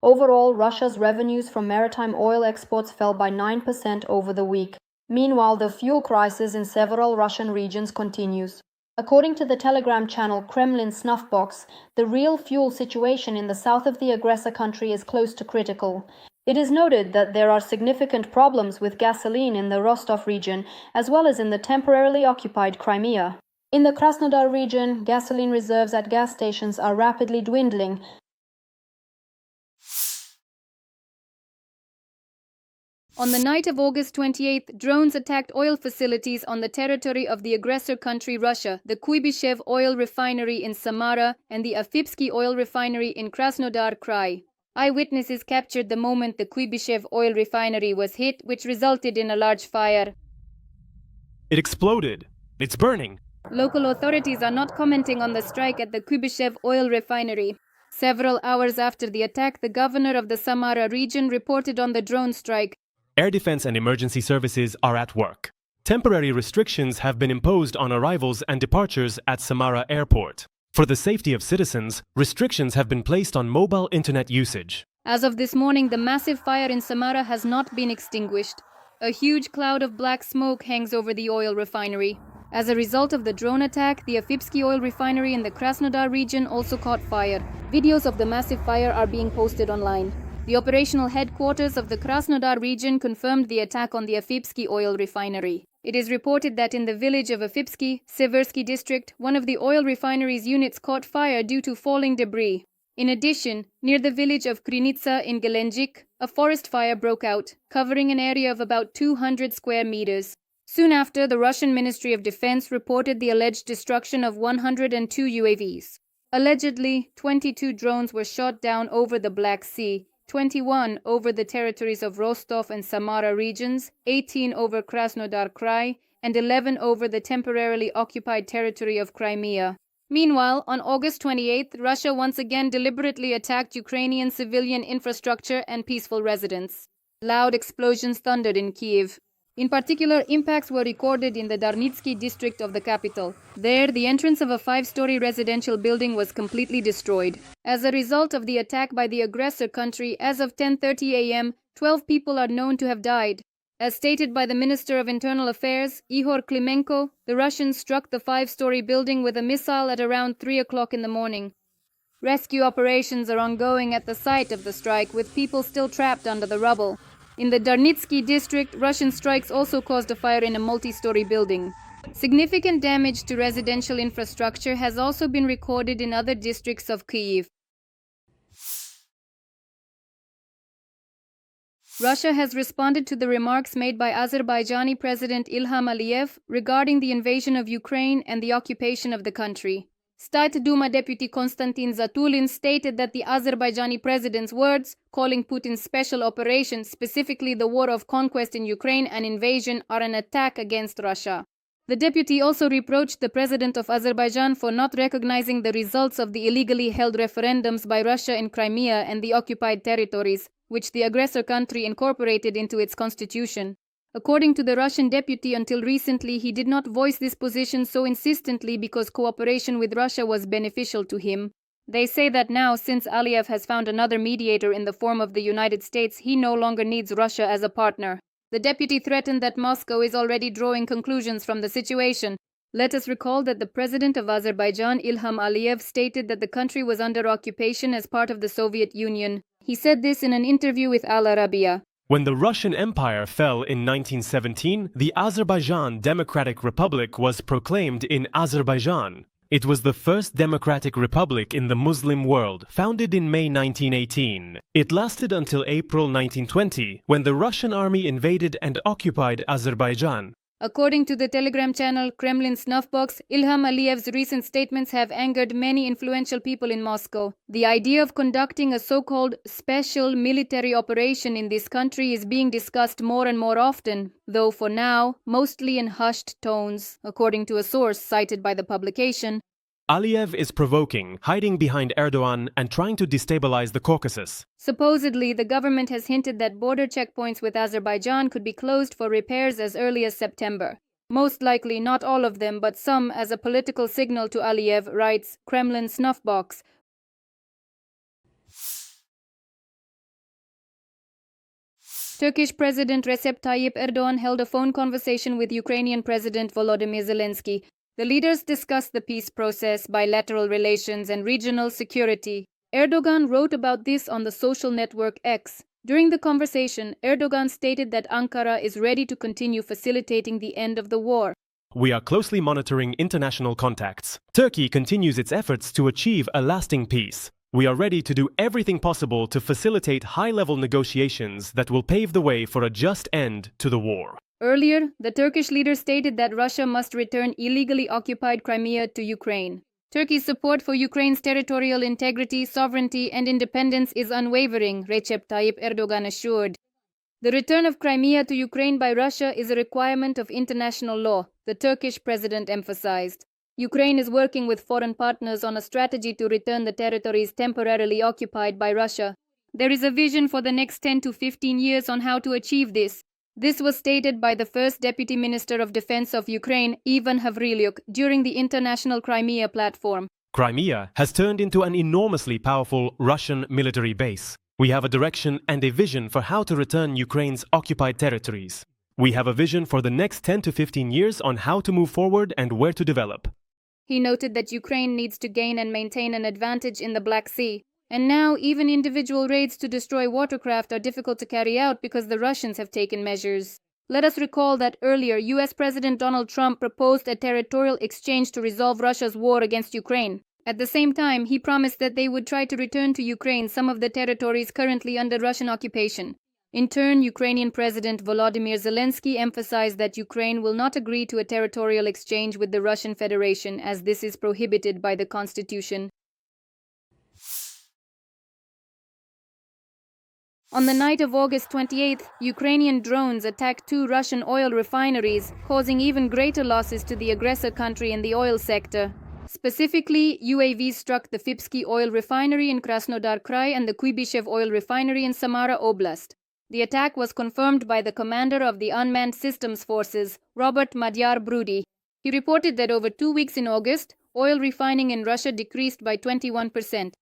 Overall, Russia's revenues from maritime oil exports fell by 9% over the week. Meanwhile, the fuel crisis in several Russian regions continues. According to the Telegram channel Kremlin Snuffbox, the real fuel situation in the south of the aggressor country is close to critical. It is noted that there are significant problems with gasoline in the Rostov region, as well as in the temporarily occupied Crimea. In the Krasnodar region, gasoline reserves at gas stations are rapidly dwindling. On the night of August 28th, drones attacked oil facilities on the territory of the aggressor country Russia, the Kuibyshev oil refinery in Samara and the Afipsky oil refinery in Krasnodar Krai. Eyewitnesses captured the moment the Kuibyshev oil refinery was hit, which resulted in a large fire. It exploded. It's burning. Local authorities are not commenting on the strike at the Kuibyshev oil refinery. Several hours after the attack, the governor of the Samara region reported on the drone strike. Air defense and emergency services are at work. Temporary restrictions have been imposed on arrivals and departures at Samara Airport. For the safety of citizens, restrictions have been placed on mobile internet usage. As of this morning, the massive fire in Samara has not been extinguished. A huge cloud of black smoke hangs over the oil refinery. As a result of the drone attack, the Afipsky oil refinery in the Krasnodar region also caught fire. Videos of the massive fire are being posted online. The operational headquarters of the Krasnodar region confirmed the attack on the Afipsky oil refinery. It is reported that in the village of Afipsky, Seversky district, one of the oil refinery's units caught fire due to falling debris. In addition, near the village of Krinitsa in Gelendzhik, a forest fire broke out, covering an area of about 200 square meters. Soon after, the Russian Ministry of Defense reported the alleged destruction of 102 UAVs. Allegedly, 22 drones were shot down over the Black Sea, 21 over the territories of Rostov and Samara regions, 18 over Krasnodar Krai, and 11 over the temporarily occupied territory of Crimea. Meanwhile, on August 28th, Russia once again deliberately attacked Ukrainian civilian infrastructure and peaceful residents. Loud explosions thundered in Kyiv. In particular, impacts were recorded in the Darnitsky district of the capital. There, the entrance of a 5-story residential building was completely destroyed. As a result of the attack by the aggressor country, as of 10:30 a.m., 12 people are known to have died. As stated by the Minister of Internal Affairs, Ihor Klimenko, the Russians struck the 5-story building with a missile at around 3 o'clock in the morning. Rescue operations are ongoing at the site of the strike, with people still trapped under the rubble. In the Darnitsky district, Russian strikes also caused a fire in a multi-story building. Significant damage to residential infrastructure has also been recorded in other districts of Kyiv. Russia has responded to the remarks made by Azerbaijani President Ilham Aliyev regarding the invasion of Ukraine and the occupation of the country. State Duma Deputy Konstantin Zatulin stated that the Azerbaijani president's words, calling Putin's special operation, specifically the war of conquest in Ukraine, an invasion, are an attack against Russia. The deputy also reproached the president of Azerbaijan for not recognizing the results of the illegally held referendums by Russia in Crimea and the occupied territories, which the aggressor country incorporated into its constitution. According to the Russian deputy, until recently he did not voice this position so insistently because cooperation with Russia was beneficial to him. They say that now, since Aliyev has found another mediator in the form of the United States, he no longer needs Russia as a partner. The deputy threatened that Moscow is already drawing conclusions from the situation. Let us recall that the president of Azerbaijan, Ilham Aliyev, stated that the country was under occupation as part of the Soviet Union. He said this in an interview with Al Arabiya. When the Russian Empire fell in 1917, the Azerbaijan Democratic Republic was proclaimed in Azerbaijan. It was the first democratic republic in the Muslim world, founded in May 1918. It lasted until April 1920, when the Russian army invaded and occupied Azerbaijan. According to the Telegram channel Kremlin Snuffbox, Ilham Aliyev's recent statements have angered many influential people in Moscow. The idea of conducting a so-called special military operation in this country is being discussed more and more often, though for now, mostly in hushed tones, according to a source cited by the publication. Aliyev is provoking, hiding behind Erdogan and trying to destabilize the Caucasus. Supposedly, the government has hinted that border checkpoints with Azerbaijan could be closed for repairs as early as September. Most likely not all of them, but some as a political signal to Aliyev, writes Kremlin Snuffbox. Turkish President Recep Tayyip Erdogan held a phone conversation with Ukrainian President Volodymyr Zelenskyy. The leaders discussed the peace process, bilateral relations, and regional security. Erdogan wrote about this on the social network X. During the conversation, Erdogan stated that Ankara is ready to continue facilitating the end of the war. We are closely monitoring international contacts. Turkey continues its efforts to achieve a lasting peace. We are ready to do everything possible to facilitate high-level negotiations that will pave the way for a just end to the war. Earlier, the Turkish leader stated that Russia must return illegally occupied Crimea to Ukraine. Turkey's support for Ukraine's territorial integrity, sovereignty, and independence is unwavering, Recep Tayyip Erdogan assured. The return of Crimea to Ukraine by Russia is a requirement of international law, the Turkish president emphasized. Ukraine is working with foreign partners on a strategy to return the territories temporarily occupied by Russia. There is a vision for the next 10 to 15 years on how to achieve this. This was stated by the first Deputy Minister of Defense of Ukraine, Ivan Havrilyuk, during the International Crimea platform. Crimea has turned into an enormously powerful Russian military base. We have a direction and a vision for how to return Ukraine's occupied territories. We have a vision for the next 10 to 15 years on how to move forward and where to develop. He noted that Ukraine needs to gain and maintain an advantage in the Black Sea. And now, even individual raids to destroy watercraft are difficult to carry out because the Russians have taken measures. Let us recall that earlier, US President Donald Trump proposed a territorial exchange to resolve Russia's war against Ukraine. At the same time, he promised that they would try to return to Ukraine some of the territories currently under Russian occupation. In turn, Ukrainian President Volodymyr Zelenskyy emphasized that Ukraine will not agree to a territorial exchange with the Russian Federation, as this is prohibited by the constitution. On the night of August 28th, Ukrainian drones attacked 2 Russian oil refineries, causing even greater losses to the aggressor country in the oil sector. Specifically, UAVs struck the Fipsky oil refinery in Krasnodar Krai and the Kuibyshev oil refinery in Samara Oblast. The attack was confirmed by the commander of the Unmanned Systems Forces, Robert Madyar Brody. He reported that over 2 weeks in August, oil refining in Russia decreased by 21%.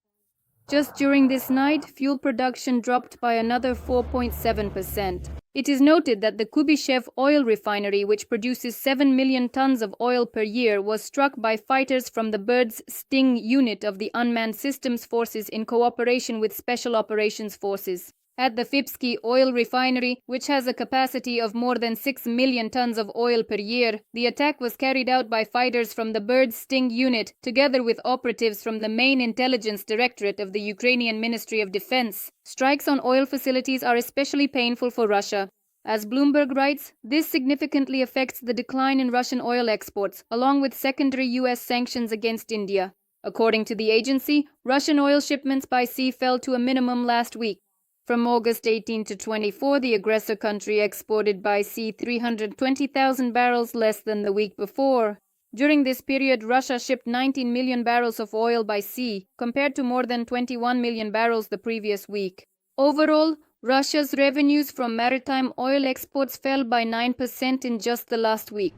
Just during this night, fuel production dropped by another 4.7%. It is noted that the Kuibyshev oil refinery, which produces 7 million tons of oil per year, was struck by fighters from the Bird's Sting unit of the Unmanned Systems Forces in cooperation with Special Operations Forces. At the Fipsky oil refinery, which has a capacity of more than 6 million tons of oil per year, the attack was carried out by fighters from the Bird's Sting unit, together with operatives from the main intelligence directorate of the Ukrainian Ministry of Defense. Strikes on oil facilities are especially painful for Russia. As Bloomberg writes, this significantly affects the decline in Russian oil exports, along with secondary U.S. sanctions against India. According to the agency, Russian oil shipments by sea fell to a minimum last week. From August 18 to 24, the aggressor country exported by sea 320,000 barrels less than the week before. During this period, Russia shipped 19 million barrels of oil by sea, compared to more than 21 million barrels the previous week. Overall, Russia's revenues from maritime oil exports fell by 9% in just the last week.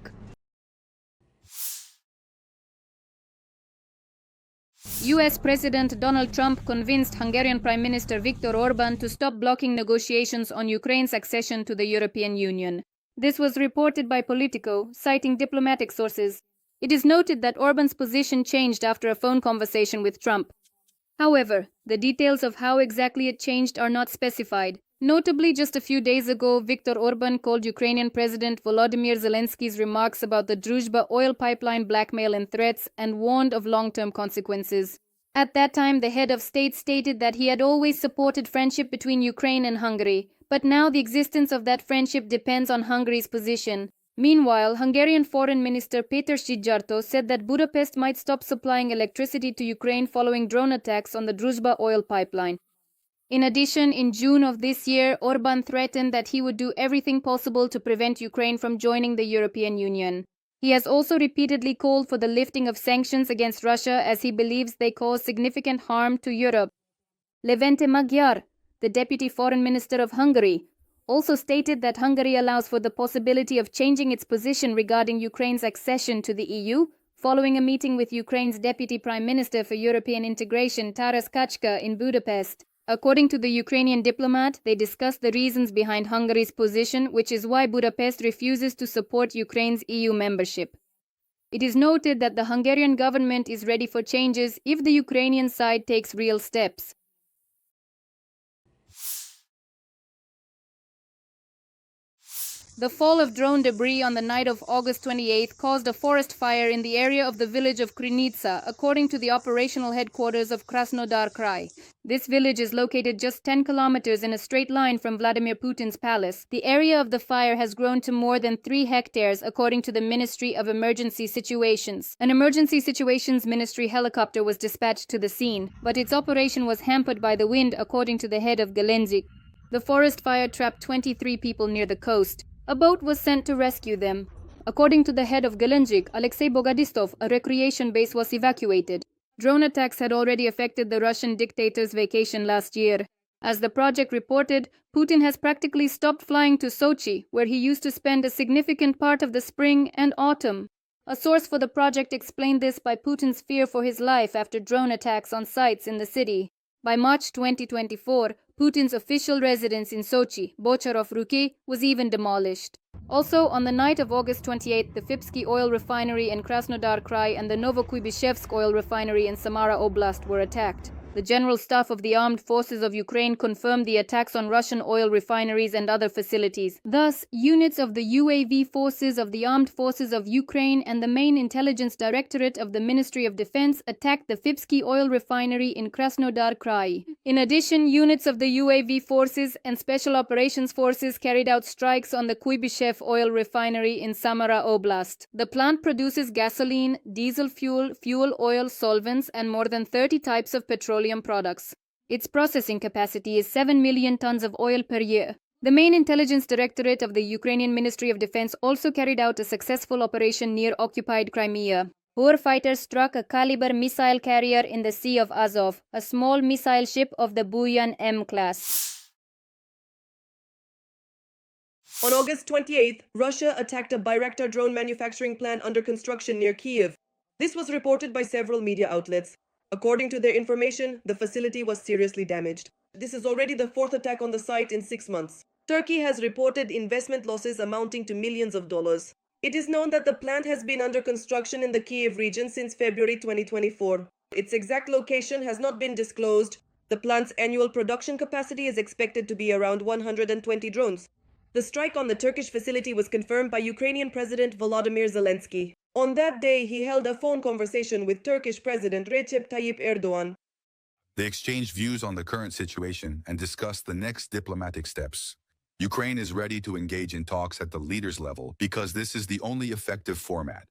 US President Donald Trump convinced Hungarian Prime Minister Viktor Orban to stop blocking negotiations on Ukraine's accession to the European Union. This was reported by Politico, citing diplomatic sources. It is noted that Orban's position changed after a phone conversation with Trump. However, the details of how exactly it changed are not specified. Notably, just a few days ago, Viktor Orban called Ukrainian President Volodymyr Zelensky's remarks about the Druzhba oil pipeline blackmail and threats and warned of long-term consequences. At that time, the head of state stated that he had always supported friendship between Ukraine and Hungary, but now the existence of that friendship depends on Hungary's position. Meanwhile, Hungarian Foreign Minister Péter Szijjártó said that Budapest might stop supplying electricity to Ukraine following drone attacks on the Druzhba oil pipeline. In addition, in June of this year, Orban threatened that he would do everything possible to prevent Ukraine from joining the European Union. He has also repeatedly called for the lifting of sanctions against Russia as he believes they cause significant harm to Europe. Levente Magyar, the deputy foreign minister of Hungary, also stated that Hungary allows for the possibility of changing its position regarding Ukraine's accession to the EU, following a meeting with Ukraine's deputy prime minister for European integration Taras Kachka in Budapest. According to the Ukrainian diplomat, they discussed the reasons behind Hungary's position, which is why Budapest refuses to support Ukraine's EU membership. It is noted that the Hungarian government is ready for changes if the Ukrainian side takes real steps. The fall of drone debris on the night of August 28 caused a forest fire in the area of the village of Krynica, according to the operational headquarters of Krasnodar Krai. This village is located just 10 kilometers in a straight line from Vladimir Putin's palace. The area of the fire has grown to more than 3 hectares, according to the Ministry of Emergency Situations. An Emergency Situations Ministry helicopter was dispatched to the scene, but its operation was hampered by the wind, according to the head of Zelenskyy. The forest fire trapped 23 people near the coast. A boat was sent to rescue them. According to the head of Zelenskyy, Alexei Bogodistov, a recreation base was evacuated. Drone attacks had already affected the Russian dictator's vacation last year. As the project reported, Putin has practically stopped flying to Sochi, where he used to spend a significant part of the spring and autumn. A source for the project explained this by Putin's fear for his life after drone attacks on sites in the city. By March 2024, Putin's official residence in Sochi, Bocharov Ruki, was even demolished. Also, on the night of August 28, the Fipsky oil refinery in Krasnodar Krai and the Novokuibyshev oil refinery in Samara Oblast were attacked. The General Staff of the Armed Forces of Ukraine confirmed the attacks on Russian oil refineries and other facilities. Thus, units of the UAV forces of the Armed Forces of Ukraine and the main intelligence directorate of the Ministry of Defense attacked the Fipsky oil refinery in Krasnodar Krai. In addition, units of the UAV forces and Special Operations Forces carried out strikes on the Kuibyshev oil refinery in Samara Oblast. The plant produces gasoline, diesel fuel, fuel oil, solvents, and more than 30 types of petroleum products. Its processing capacity is 7 million tons of oil per year. The main intelligence directorate of the Ukrainian Ministry of Defense also carried out a successful operation near occupied Crimea. Warfighters struck a Caliber missile carrier in the Sea of Azov, a small missile ship of the Buyan M class. On August 28th, Russia attacked a Bayraktar drone manufacturing plant under construction near Kyiv. This was reported by several media outlets. According to their information, the facility was seriously damaged. This is already the fourth attack on the site in 6 months. Turkey has reported investment losses amounting to millions of dollars. It is known that the plant has been under construction in the Kyiv region since February 2024. Its exact location has not been disclosed. The plant's annual production capacity is expected to be around 120 drones. The strike on the Turkish facility was confirmed by Ukrainian President Volodymyr Zelenskyy. On that day, he held a phone conversation with Turkish President Recep Tayyip Erdogan. They exchanged views on the current situation and discussed the next diplomatic steps. Ukraine is ready to engage in talks at the leaders' level because this is the only effective format.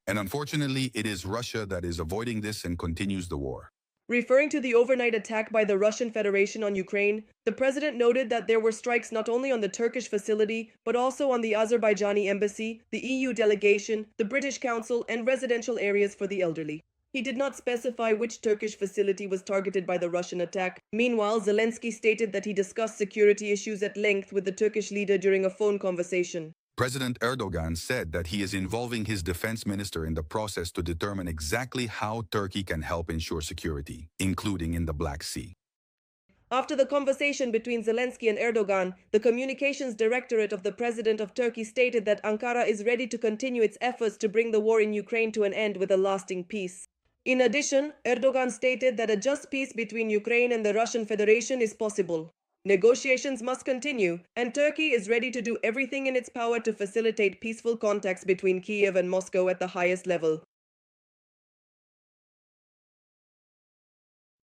And unfortunately, it is Russia that is avoiding this and continues the war. Referring to the overnight attack by the Russian Federation on Ukraine, the president noted that there were strikes not only on the Turkish facility, but also on the Azerbaijani embassy, the EU delegation, the British Council, and residential areas for the elderly. He did not specify which Turkish facility was targeted by the Russian attack. Meanwhile, Zelenskyy stated that he discussed security issues at length with the Turkish leader during a phone conversation. President Erdogan said that he is involving his defense minister in the process to determine exactly how Turkey can help ensure security, including in the Black Sea. After the conversation between Zelenskyy and Erdogan, the communications directorate of the president of Turkey stated that Ankara is ready to continue its efforts to bring the war in Ukraine to an end with a lasting peace. In addition, Erdogan stated that a just peace between Ukraine and the Russian Federation is possible. Negotiations must continue, and Turkey is ready to do everything in its power to facilitate peaceful contacts between Kyiv and Moscow at the highest level.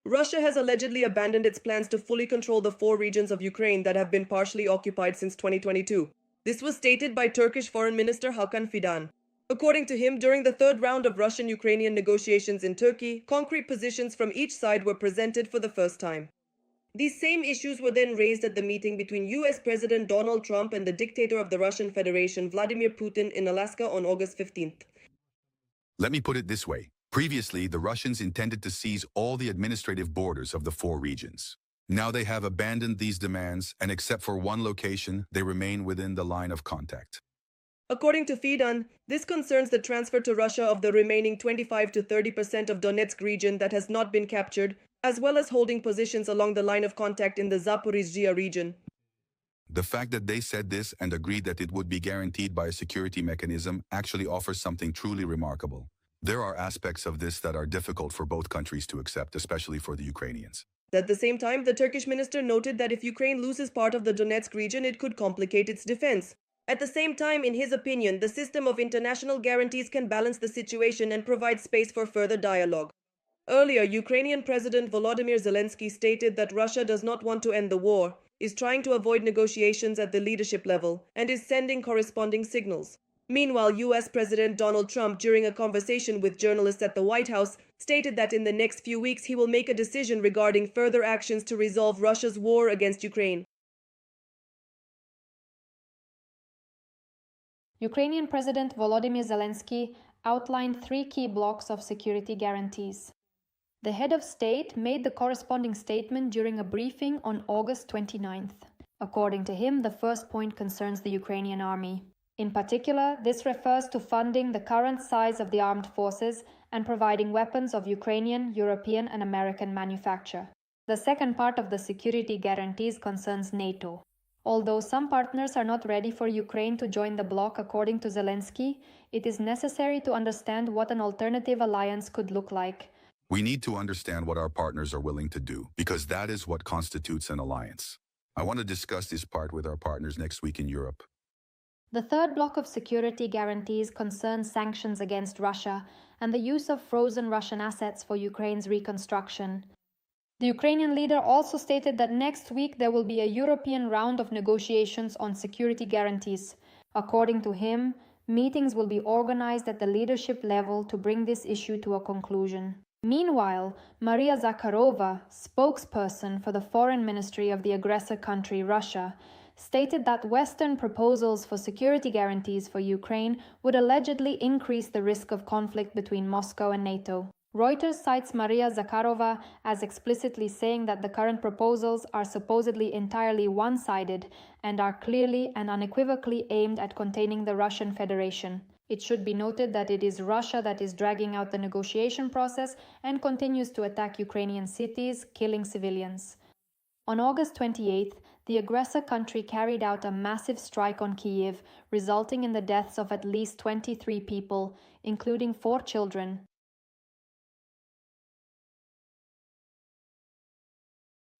Russia has allegedly abandoned its plans to fully control the 4 regions of Ukraine that have been partially occupied since 2022. This was stated by Turkish Foreign Minister Hakan Fidan. According to him, during the third round of Russian-Ukrainian negotiations in Turkey, concrete positions from each side were presented for the first time. These same issues were then raised at the meeting between US President Donald Trump and the dictator of the Russian Federation, Vladimir Putin, in Alaska on August 15th. Let me put it this way. Previously, the Russians intended to seize all the administrative borders of the 4 regions. Now they have abandoned these demands, and except for one location, they remain within the line of contact. According to Fidan, this concerns the transfer to Russia of the remaining 25 to 30% of Donetsk region that has not been captured, as well as holding positions along the line of contact in the Zaporizhzhia region. The fact that they said this and agreed that it would be guaranteed by a security mechanism actually offers something truly remarkable. There are aspects of this that are difficult for both countries to accept, especially for the Ukrainians. At the same time, the Turkish minister noted that if Ukraine loses part of the Donetsk region, it could complicate its defense. At the same time, in his opinion, the system of international guarantees can balance the situation and provide space for further dialogue. Earlier, Ukrainian President Volodymyr Zelenskyy stated that Russia does not want to end the war, is trying to avoid negotiations at the leadership level, and is sending corresponding signals. Meanwhile, US President Donald Trump, during a conversation with journalists at the White House, stated that in the next few weeks he will make a decision regarding further actions to resolve Russia's war against Ukraine. Ukrainian President Volodymyr Zelenskyy outlined 3 key blocks of security guarantees. The head of state made the corresponding statement during a briefing on August 29th. According to him, the first point concerns the Ukrainian army. In particular, this refers to funding the current size of the armed forces and providing weapons of Ukrainian, European, and American manufacture. The second part of the security guarantees concerns NATO. Although some partners are not ready for Ukraine to join the bloc, according to Zelenskyy, it is necessary to understand what an alternative alliance could look like. We need to understand what our partners are willing to do, because that is what constitutes an alliance. I want to discuss this part with our partners next week in Europe. The third block of security guarantees concerns sanctions against Russia and the use of frozen Russian assets for Ukraine's reconstruction. The Ukrainian leader also stated that next week there will be a European round of negotiations on security guarantees. According to him, meetings will be organized at the leadership level to bring this issue to a conclusion. Meanwhile, Maria Zakharova, spokesperson for the foreign ministry of the aggressor country Russia, stated that Western proposals for security guarantees for Ukraine would allegedly increase the risk of conflict between Moscow and NATO. Reuters cites Maria Zakharova as explicitly saying that the current proposals are supposedly entirely one-sided and are clearly and unequivocally aimed at containing the Russian Federation. It should be noted that it is Russia that is dragging out the negotiation process and continues to attack Ukrainian cities, killing civilians. On August 28th, the aggressor country carried out a massive strike on Kyiv, resulting in the deaths of at least 23 people, including 4 children.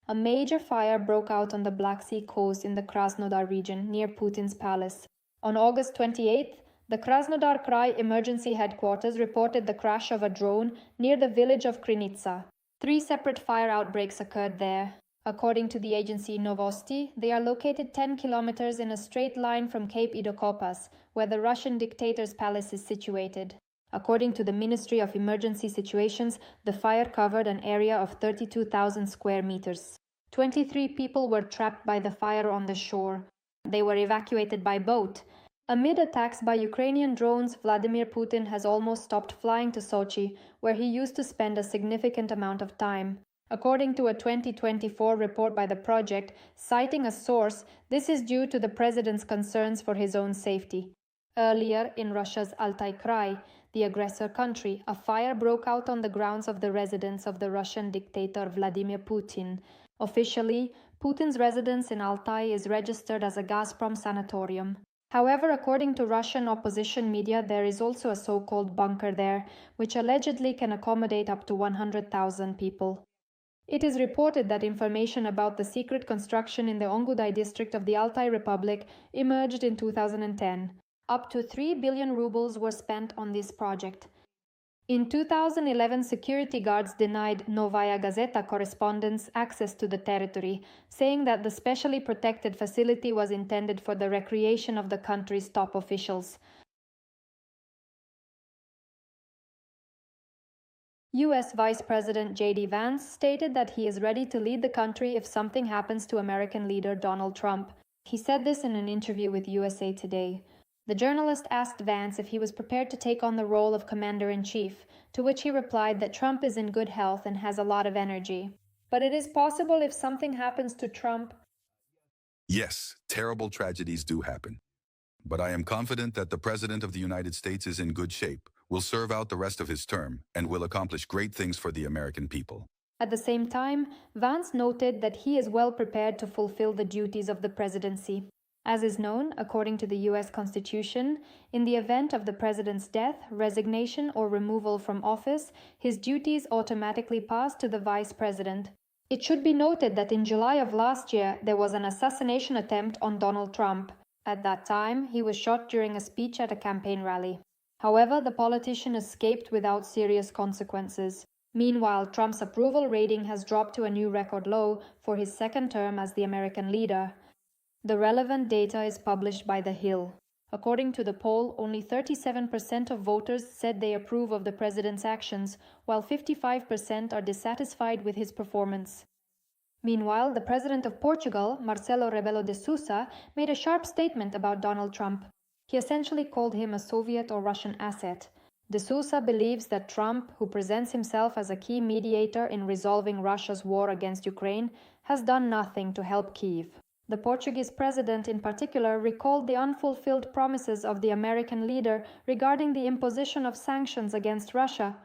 A major fire broke out on the Black Sea coast in the Krasnodar region near Putin's palace. On August 28th, the Krasnodar Krai emergency headquarters reported the crash of a drone near the village of Krinitsa. 3 separate fire outbreaks occurred there. According to the agency Novosti, they are located 10 kilometers in a straight line from Cape Idokopas, where the Russian dictator's palace is situated. According to the Ministry of Emergency Situations, the fire covered an area of 32,000 square meters. 23 people were trapped by the fire on the shore. They were evacuated by boat. Amid attacks by Ukrainian drones, Vladimir Putin has almost stopped flying to Sochi, where he used to spend a significant amount of time. According to a 2024 report by the project, citing a source, this is due to the president's concerns for his own safety. Earlier, in Russia's Altai Krai, the aggressor country, a fire broke out on the grounds of the residence of the Russian dictator Vladimir Putin. Officially, Putin's residence in Altai is registered as a Gazprom sanatorium. However, according to Russian opposition media, there is also a so-called bunker there, which allegedly can accommodate up to 100,000 people. It is reported that information about the secret construction in the Ongudai district of the Altai Republic emerged in 2010. Up to 3 billion rubles were spent on this project. In 2011, security guards denied Novaya Gazeta correspondents access to the territory, saying that the specially protected facility was intended for the recreation of the country's top officials. US Vice President JD Vance stated that he is ready to lead the country if something happens to American leader Donald Trump. He said this in an interview with USA Today. The journalist asked Vance if he was prepared to take on the role of commander-in-chief, to which he replied that Trump is in good health and has a lot of energy. But it is possible if something happens to Trump. Yes, terrible tragedies do happen. But I am confident that the President of the United States is in good shape, will serve out the rest of his term, and will accomplish great things for the American people. At the same time, Vance noted that he is well prepared to fulfill the duties of the presidency. As is known, according to the U.S. Constitution, in the event of the president's death, resignation, or removal from office, his duties automatically pass to the vice president. It should be noted that in July of last year, there was an assassination attempt on Donald Trump. At that time, he was shot during a speech at a campaign rally. However, the politician escaped without serious consequences. Meanwhile, Trump's approval rating has dropped to a new record low for his second term as the American leader. The relevant data is published by The Hill. According to the poll, only 37% of voters said they approve of the president's actions, while 55% are dissatisfied with his performance. Meanwhile, the president of Portugal, Marcelo Rebelo de Sousa, made a sharp statement about Donald Trump. He essentially called him a Soviet or Russian asset. De Sousa believes that Trump, who presents himself as a key mediator in resolving Russia's war against Ukraine, has done nothing to help Kyiv. The Portuguese president in particular recalled the unfulfilled promises of the American leader regarding the imposition of sanctions against Russia.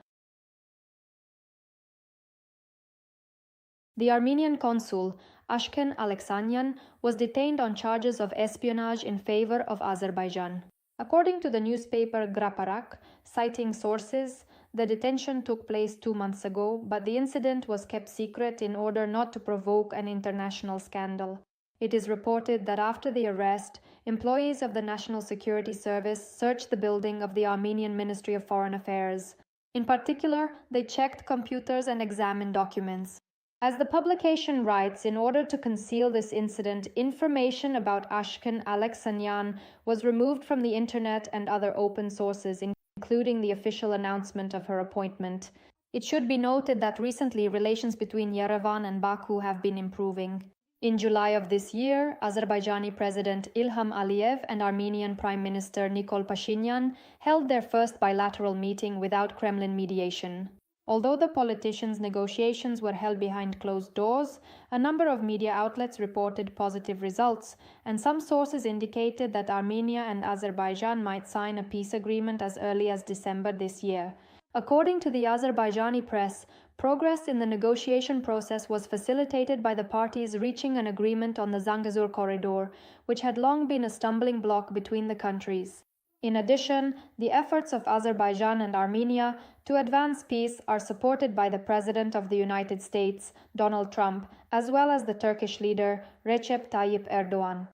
The Armenian consul, Ashken Alexanyan, was detained on charges of espionage in favor of Azerbaijan. According to the newspaper Graparak, citing sources, the detention took place 2 months ago, but the incident was kept secret in order not to provoke an international scandal. It is reported that after the arrest, employees of the National Security Service searched the building of the Armenian Ministry of Foreign Affairs. In particular, they checked computers and examined documents. As the publication writes, in order to conceal this incident, information about Ashken Alexanyan was removed from the internet and other open sources, including the official announcement of her appointment. It should be noted that recently relations between Yerevan and Baku have been improving. In July of this year, Azerbaijani President Ilham Aliyev and Armenian Prime Minister Nikol Pashinyan held their first bilateral meeting without Kremlin mediation. Although the politicians' negotiations were held behind closed doors, a number of media outlets reported positive results, and some sources indicated that Armenia and Azerbaijan might sign a peace agreement as early as December this year. According to the Azerbaijani press, progress in the negotiation process was facilitated by the parties reaching an agreement on the Zangezur corridor, which had long been a stumbling block between the countries. In addition, the efforts of Azerbaijan and Armenia to advance peace are supported by the President of the United States, Donald Trump, as well as the Turkish leader, Recep Tayyip Erdogan.